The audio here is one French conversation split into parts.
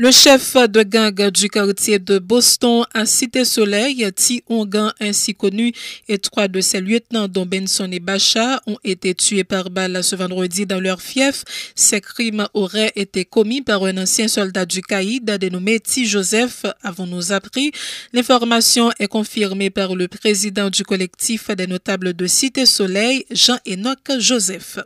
Le chef de gang du quartier de Boston à Cité-Soleil, Ti Ongan ainsi connu, et 3 de ses lieutenants dont Benson et Bacha ont été tués par balle ce vendredi dans leur fief. Ces crimes auraient été commis par un ancien soldat du Caïd dénommé Ti Joseph, avons-nous appris. L'information est confirmée par le président du collectif des notables de Cité-Soleil, Jean-Enoch Joseph.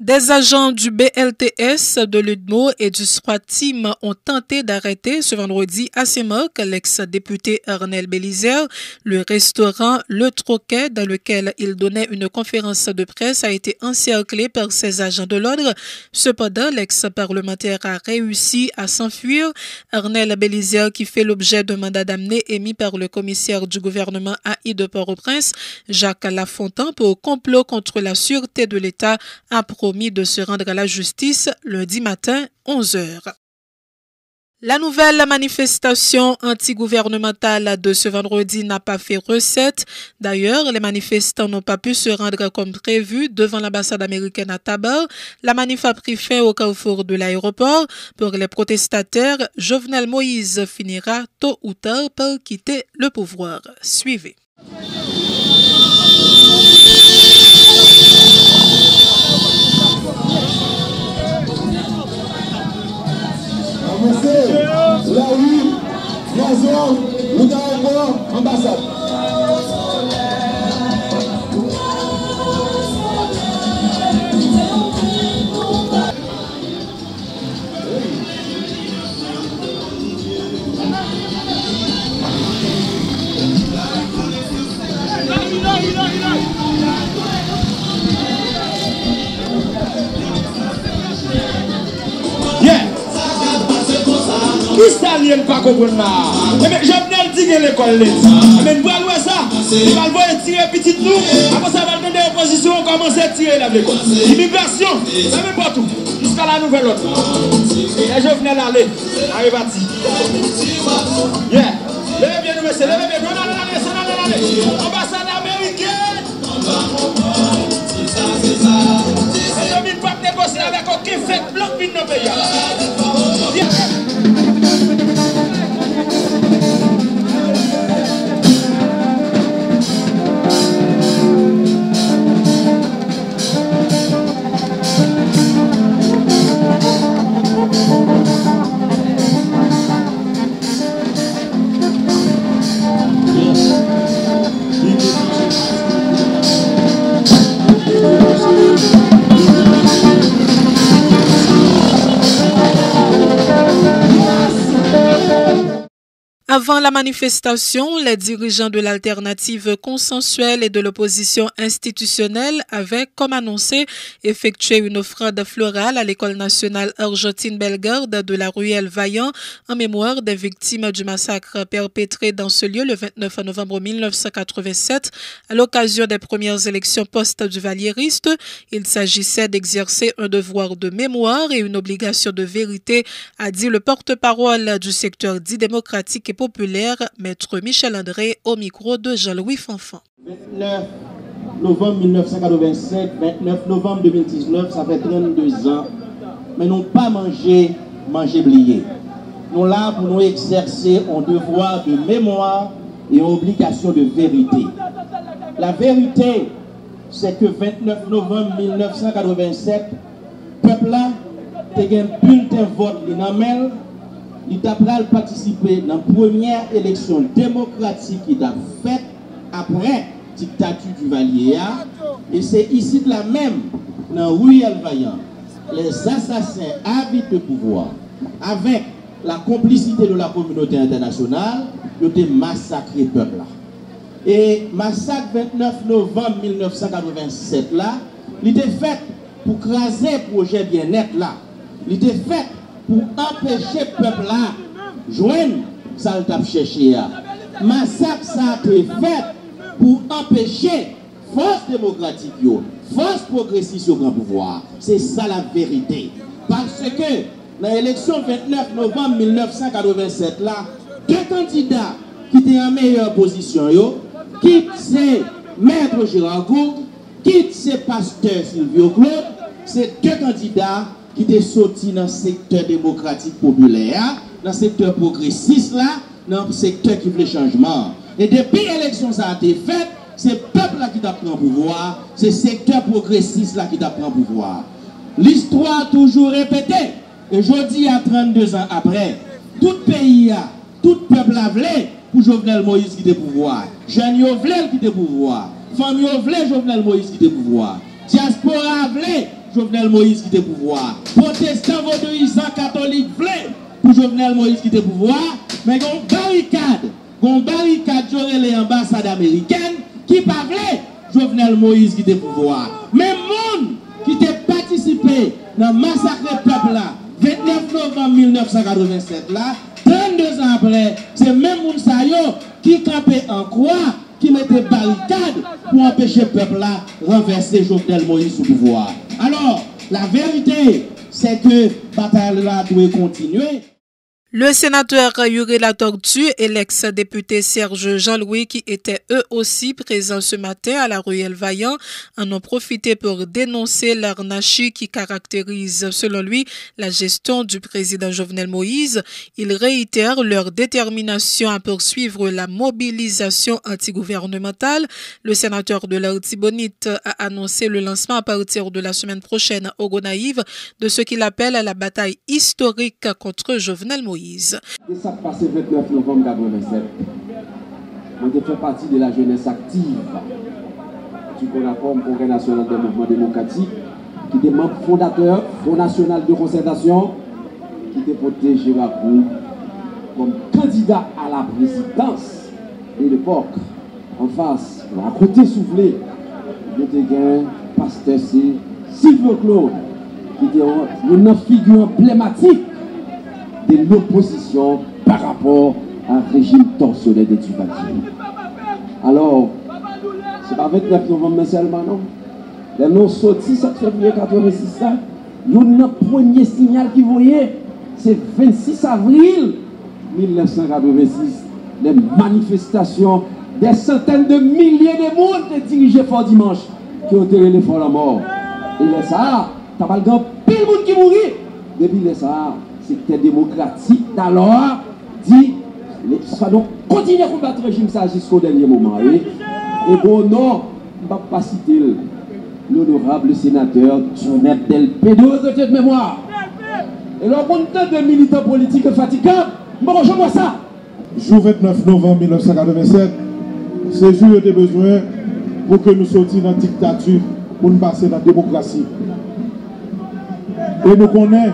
Des agents du BLTS, de l'UDMO et du SWAT Team ont tenté d'arrêter ce vendredi à Semoc l'ex-député Arnel Bélizer. Le restaurant Le Troquet, dans lequel il donnait une conférence de presse, a été encerclé par ses agents de l'ordre. Cependant, l'ex-parlementaire a réussi à s'enfuir. Arnel Bélizer, qui fait l'objet d'un mandat d'amener émis par le commissaire du gouvernement AI de Port-au-Prince, Jacques Lafontaine, pour complot contre la sûreté de l'État, a promis de se rendre à la justice lundi matin, 11h. La nouvelle manifestation antigouvernementale de ce vendredi n'a pas fait recette. D'ailleurs, les manifestants n'ont pas pu se rendre comme prévu devant l'ambassade américaine à Tabar. La manif a pris fin au carrefour de l'aéroport. Pour les protestataires, Jovenel Moïse finira tôt ou tard par quitter le pouvoir. Suivez. La rue, gazon, le carrefour, ambassade. Qui ça ne pas comprendre là? Mais je venais le dire l'école. Mais nous allons voir ça. Il va le tirer petite nous. Après ça, va donner l'opposition. On commence à tirer l'école. Immigration, ça ne pas tout. Jusqu'à la nouvelle ordre. Et je venais l'aller. Arrive à ti. Yeah. Levez bien, monsieur. Levez bien. Non, allez. Ambassade américaine. On ne peut pas négocier avec aucun fait blanc qui ne paye pas. Avant la manifestation, les dirigeants de l'alternative consensuelle et de l'opposition institutionnelle avaient, comme annoncé, effectué une offrande florale à l'École nationale Argentine Bellegarde de la ruelle Vaillant en mémoire des victimes du massacre perpétré dans ce lieu le 29 novembre 1987 à l'occasion des premières élections post-duvalieriste. Il s'agissait d'exercer un devoir de mémoire et une obligation de vérité, a dit le porte-parole du secteur dit démocratique et populaire, maître Michel André, au micro de Jean-Louis Fanfan. 29 novembre 1987, 29 novembre 2019, ça fait 32 ans, mais nous pas manger blier. Nous là pour nous exercer un devoir de mémoire et une obligation de vérité. La vérité, c'est que 29 novembre 1987, le peuple là, a eu un bulletin vote l'inamel. Il a participé dans la première élection démocratique qu'il a faite après la dictature du Valier. Et c'est ici de la même, dans Ruelle Vaillant, les assassins habitent le pouvoir avec la complicité de la communauté internationale, ils ont massacré le peuple là. Et massacre 29 novembre 1987 là, il était fait pour craser le projet bien-être là. Il était fait pour empêcher le peuple là joindre ça le tape chercher. Massacre ça a été fait pour empêcher force démocratique, force progressiste au grand pouvoir. C'est ça la vérité. Parce que dans l'élection 29 novembre 1987 là, deux candidats qui étaient en meilleure position, quitte c'est Maître Gérard Gourde, quitte c'est Pasteur Sylvio Claude, c'est deux candidats qui était sorti dans le secteur démocratique populaire, dans le secteur progressiste là, dans le secteur qui voulait changement. Et depuis l'élection ça a été faite, c'est le peuple là qui t'a pris le pouvoir, c'est le secteur progressiste là qui t'a pris le pouvoir. L'histoire toujours répétée. Et je dis à 32 ans après, tout pays, tout peuple a voulu pour Jovenel Moïse qui était pouvoir. Jeunes yo voulu qui était pouvoir. Famille yo voulu Jovenel Moïse qui était pouvoir. Diaspora voulu Jovenel Moïse qui était pouvoir. Protestants, vaudouisants, catholiques voulu pour Jovenel Moïse qui était pouvoir. Mais il y a une barricade, j'aurais les ambassades américaines qui pas voulu Jovenel Moïse qui était pouvoir. Mais monde qui était participé dans le massacre du peuple là, 29 novembre 1987 là, 32 ans après, c'est même Mounsayo qui campait en croix, qui mettait barricade pour empêcher le peuple là renverser Jovenel Moïse sous pouvoir. Alors, la vérité, c'est que la bataille là doit continuer. Le sénateur Yuri Latortue et l'ex-député Serge Jean-Louis, qui étaient eux aussi présents ce matin à la ruelle Vaillant, en ont profité pour dénoncer l'arnachie qui caractérise, selon lui, la gestion du président Jovenel Moïse. Ils réitèrent leur détermination à poursuivre la mobilisation antigouvernementale. Le sénateur de l'Artibonite a annoncé le lancement à partir de la semaine prochaine au Gonaïve de ce qu'il appelle la bataille historique contre Jovenel Moïse. Et ça passé 29 novembre 1987. Moi, je fais partie de la jeunesse active du Congrès national des mouvements démocratiques, qui était membre fondateur, Front national de concertation, qui était porté Gérard Roux comme candidat à la présidence de l'époque. En face, à côté soufflé, il était un pasteur Sylvain Claude, qui était une figure emblématique de l'opposition par rapport à un régime torsionnaire de Tubaki. Alors, c'est pas 29 novembre seulement, non? Les noms sortis 7 février 1986, il y a un premier signal qui voyait, c'est 26 avril 1986, les manifestations des centaines de milliers de monde dirigés Fort Dimanche qui ont tiré les Fort la mort. Et les Sahara, t'as pas le grand pile monde qui mourit. Depuis les Sahara, secteur démocratique d'alors dit ça doit continuer à combattre le régime ça jusqu'au dernier moment. Et bon, non, je ne vais pas citer l'honorable sénateur Jonette Del Pédo de mémoire. Et le montant de militants politiques fatiguables, bon, je vois ça. Jour 29 novembre 1987, ce jour était besoin pour que nous sortions dans la dictature, pour nous passer dans la démocratie. Et nous connaissons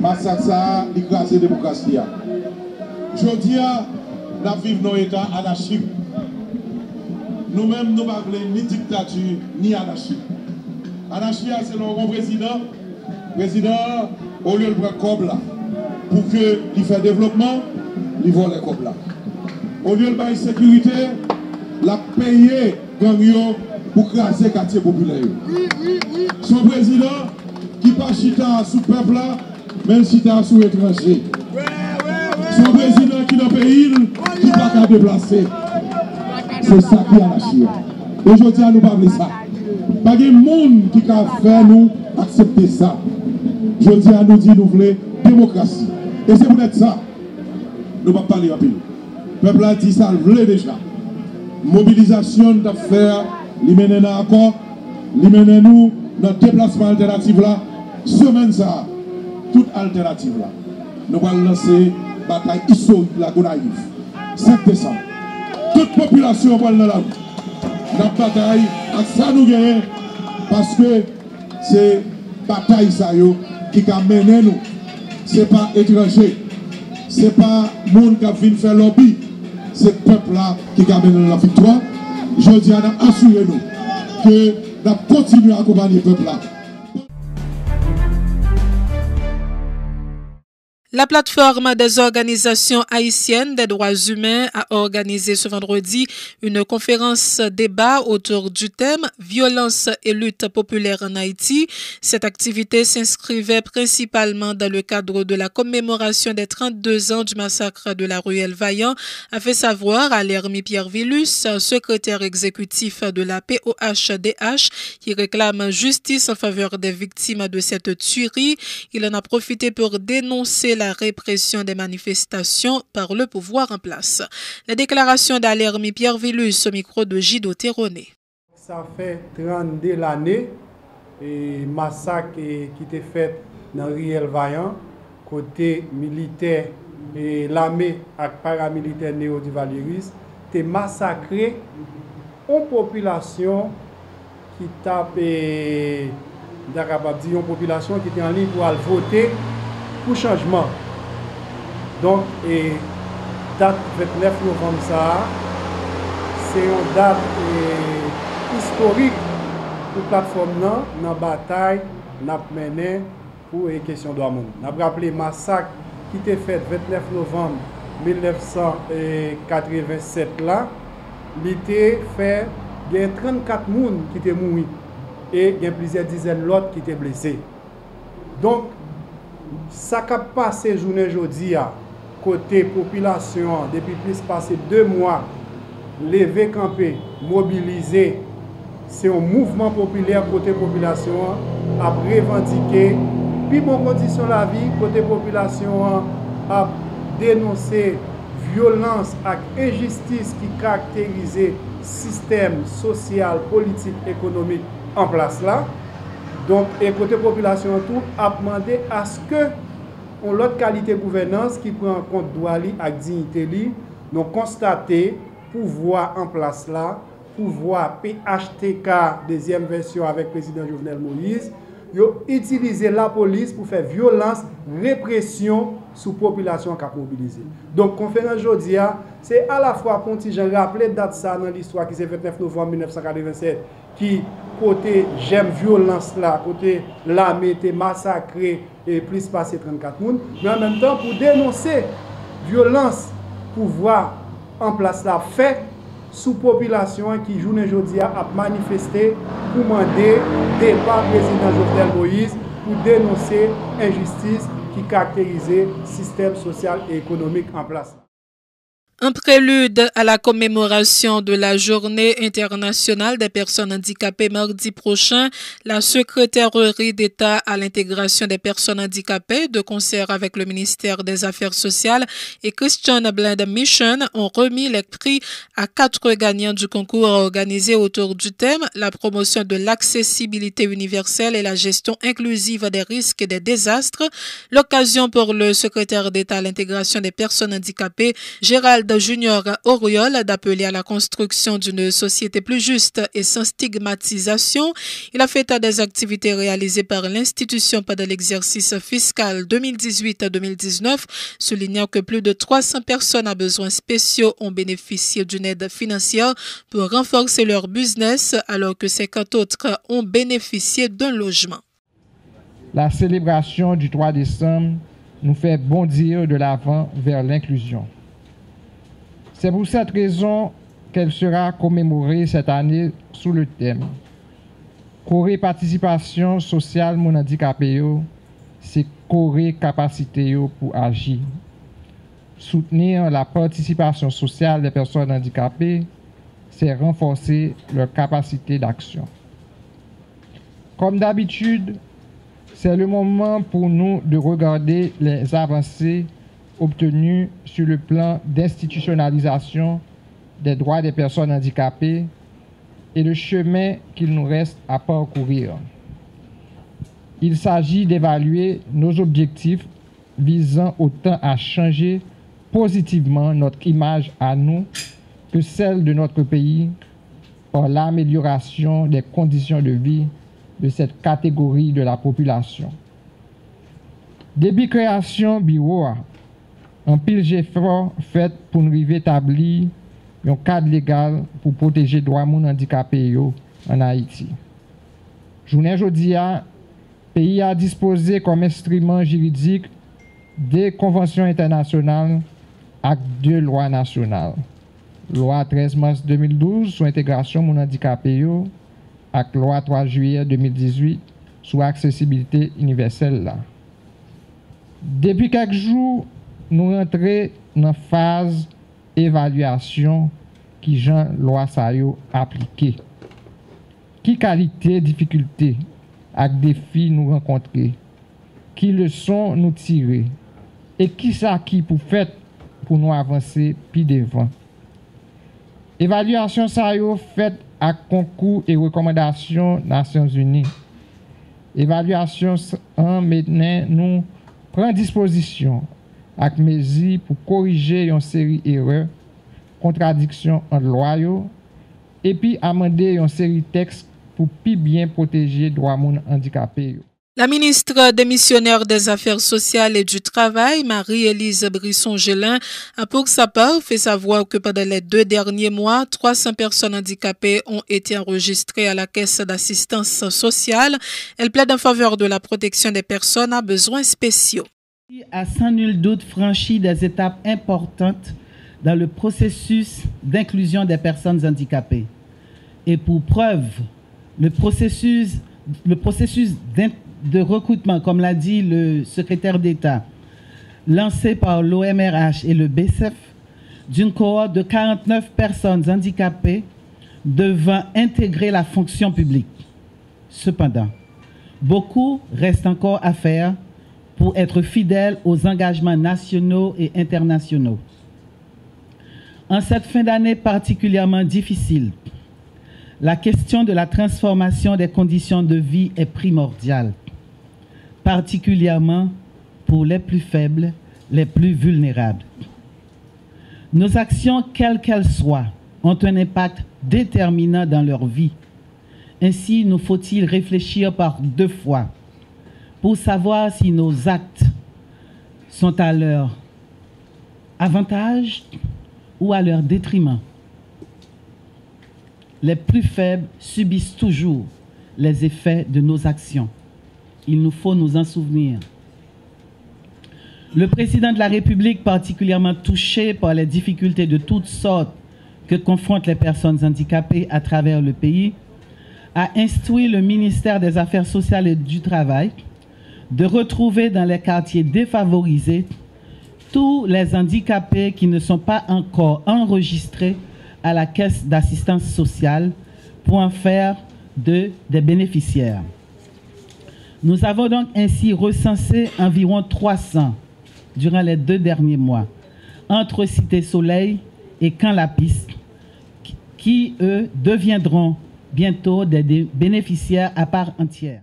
massacre ça, l'écraser la démocratie. Je dis, nous vivons dans un état anarchique. Nous-mêmes, nous ne voulons ni dictature, ni anarchie. Anarchie, c'est le président. Le président, au lieu de prendre comme là, pour qu'il fasse développement, il vole les comme là. Au lieu de faire sécurité, la payer gang pour craser le quartier populaire. Son président, qui pas chita sous le peuple là, même si tu as sous étranger. Son président qui dans le pays, qui n'a pas déplacer. C'est ça qui est anarchie. Aujourd'hui, nous parlons de ça. Pas de monde qui a fait nous accepter ça. Aujourd'hui, nous disons nous voulons démocratie. Et c'est peut-être ça. Nous ne pouvons pas parler rapide. Le peuple a dit ça, le voulait déjà. Mobilisation d'affaires, il mène un accord, il mène nous dans le déplacement alternatif là. Semaine ça, toute alternative là. Nous allons lancer la bataille historique de la Gonaïve. 5 décembre. Toute population va dans la rue. La bataille, à ça nous gagnons. Parce que c'est la bataille ça qui a mené nous. Ce n'est pas étranger. Ce n'est pas le monde qui a venu faire lobby. C'est le peuple là qui a mené la victoire. Je dis à nous, assurez-nous que nous continuons à accompagner le peuple là. La plateforme des organisations haïtiennes des droits humains a organisé ce vendredi une conférence débat autour du thème « Violence et lutte populaire en Haïti ». Cette activité s'inscrivait principalement dans le cadre de la commémoration des 32 ans du massacre de la ruelle Vaillant, a fait savoir Alermi Pierre Villus, secrétaire exécutif de la POHDH, qui réclame justice en faveur des victimes de cette tuerie. Il en a profité pour dénoncer la répression des manifestations par le pouvoir en place. La déclaration d'Alermi Pierre Villus au micro de Gido Terroné. Ça fait 32 l'année et massacre qui était fait dans Riel Vaillant, côté militaire et l'armée et paramilitaire Néo du Valéris, était massacré une population qui tape une population qui était en ligne pour voter pour changement. Donc, date 29 novembre, ça, c'est une date historique pour la plateforme dans la bataille n'a mené pour les questions de l'homme. Nous avons rappelé le massacre qui était fait le 29 novembre 1987 là. Il était fait, il y a 34 personnes qui étaient morts et il y a plusieurs dizaines d'autres qui étaient blessés. Donc, ça qui a passé journée aujourd'hui côté population depuis plus passé 2 mois, levé campé, mobilisé, c'est un mouvement populaire côté population à revendiquer plus bonnes conditions de la vie, côté population à dénoncer violence et injustice qui caractérise le système social, politique, économique en place là. Donc, et côté population tout a demandé à ce que on l'autre qualité de gouvernance qui prend en compte droit et dignité li, nous constater pouvoir en place là, pouvoir PHTK deuxième version avec président Jovenel Moïse, yo utiliser la police pour faire violence, répression sous population qui a mobilisé. Donc conférence aujourd'hui, c'est à la fois contingent rappeler date ça dans l'histoire qui s'est fait 9 novembre 1987 qui côté j'aime violence là, côté l'armée était massacrée et plus passé 34 personnes, mais en même temps pour dénoncer violence, pouvoir en place là fait sous population qui journée aujourd'hui a manifesté pour demander départ président Jovenel Moïse pour dénoncer injustice qui caractérisait le système social et économique en place. En prélude à la commémoration de la Journée internationale des personnes handicapées mardi prochain, la Secrétairerie d'État à l'intégration des personnes handicapées, de concert avec le ministère des Affaires sociales et Christian Blind Mission, ont remis les prix à 4 gagnants du concours organisé autour du thème « La promotion de l'accessibilité universelle et la gestion inclusive des risques et des désastres ». L'occasion pour le secrétaire d'État à l'intégration des personnes handicapées, Gérald Junior Auriol, d'appeler à la construction d'une société plus juste et sans stigmatisation. Il a fait état des activités réalisées par l'institution pendant l'exercice fiscal 2018-2019, soulignant que plus de 300 personnes à besoins spéciaux ont bénéficié d'une aide financière pour renforcer leur business, alors que 50 autres ont bénéficié d'un logement. La célébration du 3 décembre nous fait bondir de l'avant vers l'inclusion. C'est pour cette raison qu'elle sera commémorée cette année sous le thème Corée participation sociale mon handicapé, c'est Corée capacité pour agir. Soutenir la participation sociale des personnes handicapées, c'est renforcer leur capacité d'action. Comme d'habitude, c'est le moment pour nous de regarder les avancées obtenues sur le plan d'institutionnalisation des droits des personnes handicapées et le chemin qu'il nous reste à parcourir. Il s'agit d'évaluer nos objectifs visant autant à changer positivement notre image à nous que celle de notre pays par l'amélioration des conditions de vie de cette catégorie de la population. Depuis création bureau, un pile d'efforts fait pour nous établir un cadre légal pour protéger les droits des handicapés en Haïti. Journée aujourd'hui, le pays a disposé comme instrument juridique des conventions internationales et de lois nationales. Loi 13 mars 2012 sur l'intégration mon handicapé et loi 3 juillet 2018 sur l'accessibilité universelle. Là. Depuis quelques jours, nous rentrons dans la phase d'évaluation qui Jean loi Sayo appliquée. Qui qualité, difficulté et défis nous rencontrer, qui leçons nous tirer et qui ça qui pour faire pour nous avancer puis devant. Évaluation Sayo faite à concours et recommandations Nations Unies. Évaluation en maintenant nous prend disposition avec mesures pour corriger une série d'erreurs, contradictions en loi et puis amender une série de textes pour plus bien protéger les droits des handicapés. La ministre démissionnaire des Affaires sociales et du Travail, Marie-Élise Brisson-Gélin, a pour sa part fait savoir que pendant les 2 derniers mois, 300 personnes handicapées ont été enregistrées à la Caisse d'assistance sociale. Elle plaide en faveur de la protection des personnes à besoins spéciaux. A sans nul doute franchi des étapes importantes dans le processus d'inclusion des personnes handicapées. Et pour preuve, le processus de recrutement, comme l'a dit le secrétaire d'État, lancé par l'OMRH et le BCEF, d'une cohorte de 49 personnes handicapées devant intégrer la fonction publique. Cependant, beaucoup reste encore à faire pour être fidèles aux engagements nationaux et internationaux. En cette fin d'année particulièrement difficile, la question de la transformation des conditions de vie est primordiale, particulièrement pour les plus faibles, les plus vulnérables. Nos actions, quelles qu'elles soient, ont un impact déterminant dans leur vie. Ainsi, nous faut-il réfléchir par 2 fois pour savoir si nos actes sont à leur avantage ou à leur détriment. Les plus faibles subissent toujours les effets de nos actions. Il nous faut nous en souvenir. Le président de la République, particulièrement touché par les difficultés de toutes sortes que confrontent les personnes handicapées à travers le pays, a instruit le ministère des Affaires sociales et du Travail de retrouver dans les quartiers défavorisés tous les handicapés qui ne sont pas encore enregistrés à la Caisse d'assistance sociale pour en faire des bénéficiaires. Nous avons donc ainsi recensé environ 300 durant les 2 derniers mois entre Cité Soleil et Camp-la-Piste qui, eux, deviendront bientôt des bénéficiaires à part entière.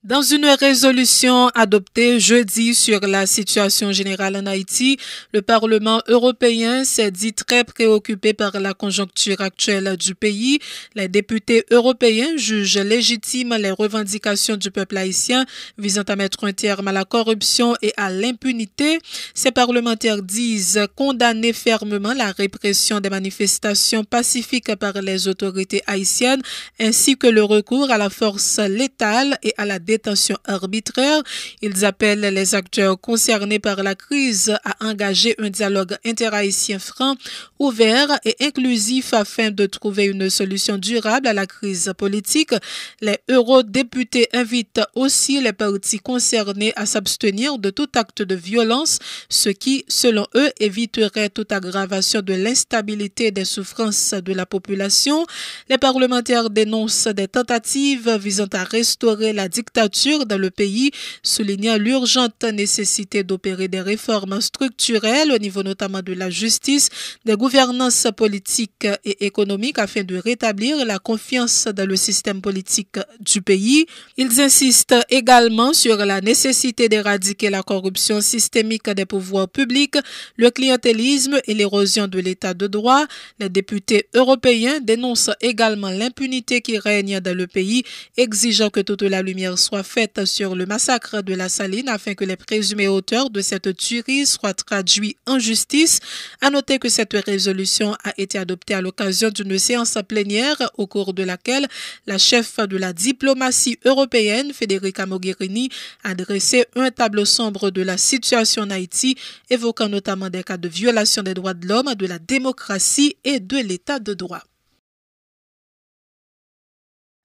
Dans une résolution adoptée jeudi sur la situation générale en Haïti, le Parlement européen s'est dit très préoccupé par la conjoncture actuelle du pays. Les députés européens jugent légitimes les revendications du peuple haïtien visant à mettre un terme à la corruption et à l'impunité. Ces parlementaires disent condamner fermement la répression des manifestations pacifiques par les autorités haïtiennes ainsi que le recours à la force létale et à la détention arbitraire. Ils appellent les acteurs concernés par la crise à engager un dialogue interhaïtien franc, ouvert et inclusif afin de trouver une solution durable à la crise politique. Les eurodéputés invitent aussi les partis concernés à s'abstenir de tout acte de violence, ce qui, selon eux, éviterait toute aggravation de l'instabilité et des souffrances de la population. Les parlementaires dénoncent des tentatives visant à restaurer la dictature dans le pays, soulignant l'urgente nécessité d'opérer des réformes structurelles au niveau notamment de la justice, des gouvernances politiques et économiques afin de rétablir la confiance dans le système politique du pays. Ils insistent également sur la nécessité d'éradiquer la corruption systémique des pouvoirs publics, le clientélisme et l'érosion de l'état de droit. Les députés européens dénoncent également l'impunité qui règne dans le pays, exigeant que toute la lumière soit soit faite sur le massacre de la Saline afin que les présumés auteurs de cette tuerie soient traduits en justice. À noter que cette résolution a été adoptée à l'occasion d'une séance plénière au cours de laquelle la chef de la diplomatie européenne, Federica Mogherini, a dressé un tableau sombre de la situation en Haïti, évoquant notamment des cas de violation des droits de l'homme, de la démocratie et de l'état de droit.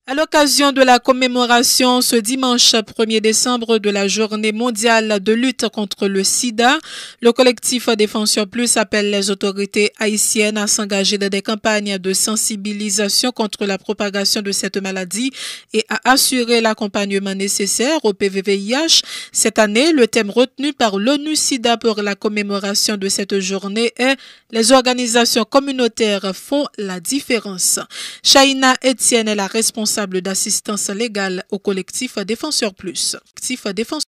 À l'occasion de la commémoration ce dimanche 1er décembre de la journée mondiale de lutte contre le sida, le collectif Défenseurs Plus appelle les autorités haïtiennes à s'engager dans des campagnes de sensibilisation contre la propagation de cette maladie et à assurer l'accompagnement nécessaire au PVVIH. Cette année, le thème retenu par l'ONU-SIDA pour la commémoration de cette journée est « Les organisations communautaires font la différence ». Shaina Etienne est la responsable d'assistance légale au collectif Défenseurs Plus. Défenseurs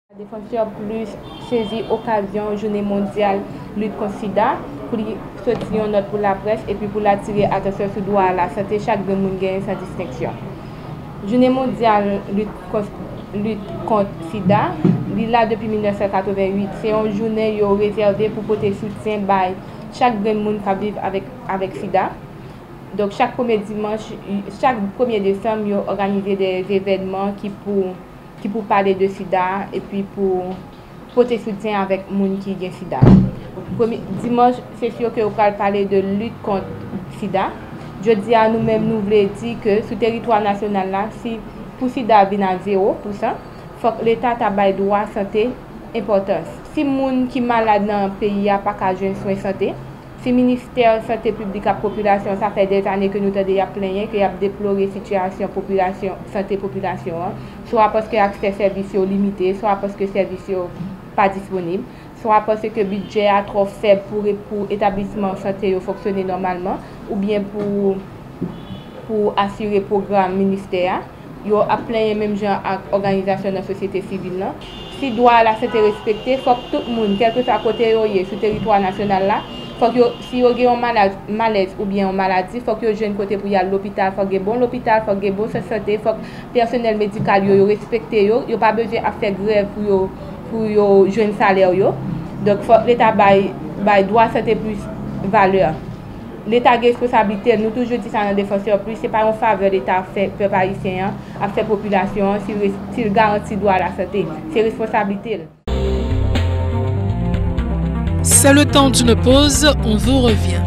Plus saisit occasion journée mondiale lutte contre SIDA pour sortir une note pour la presse et puis pour l'attirer attention sur droit à la santé chaque monde gagne sans distinction. Journée mondiale lutte contre SIDA, il est là depuis 1988. C'est une journée réservée pour porter soutien par chaque monde qui vit avec SIDA. Donc chaque premier dimanche, chaque 1er décembre, ils ont organisé des événements qui pour parler de SIDA et puis pour porter soutien avec les gens qui ont SIDA. Dimanche, c'est sûr que vous allez parler de lutte contre SIDA. Je dis à nous-mêmes, nous voulons dire que sur le territoire national, là, si pour SIDA vient à 0%, il faut que l'État ait droit à la santé importance. Si les gens qui sont malades dans le pays n'ont pas qu'à jouer soins de santé, si le ministère de la Santé publique à la population, ça fait des années que nous avons plaigné, que nous avons déploré la situation santé population, soit parce que l'accès aux services est limité, soit parce que les services ne sont pas disponibles, soit parce que le budget est trop faible pour l'établissement de santé fonctionner normalement, ou bien pour assurer le programme ministère. Ils ont plaigné même gens à l'organisation de la société civile. Si le droit à la santé est respecté, il faut que tout le monde, quel que soit côté sur le territoire national, là, si vous avez un malaise ou bien une maladie, il faut que vous ayez un côté pour aller à l'hôpital. Il faut que vous bon l'hôpital, il faut que vous bon santé, il faut que le personnel médical respecte. Il n'y a pas besoin de faire grève pour jouer un salaire. Donc l'État doit santé plus valeur. L'État a une responsabilité, nous toujours dit ça dans Défenseurs Plus, ce n'est pas une faveur l'État fait peuple haïtien, à faire population, s'il garantit droit à la santé. C'est responsabilité. C'est le temps d'une pause, on vous revient.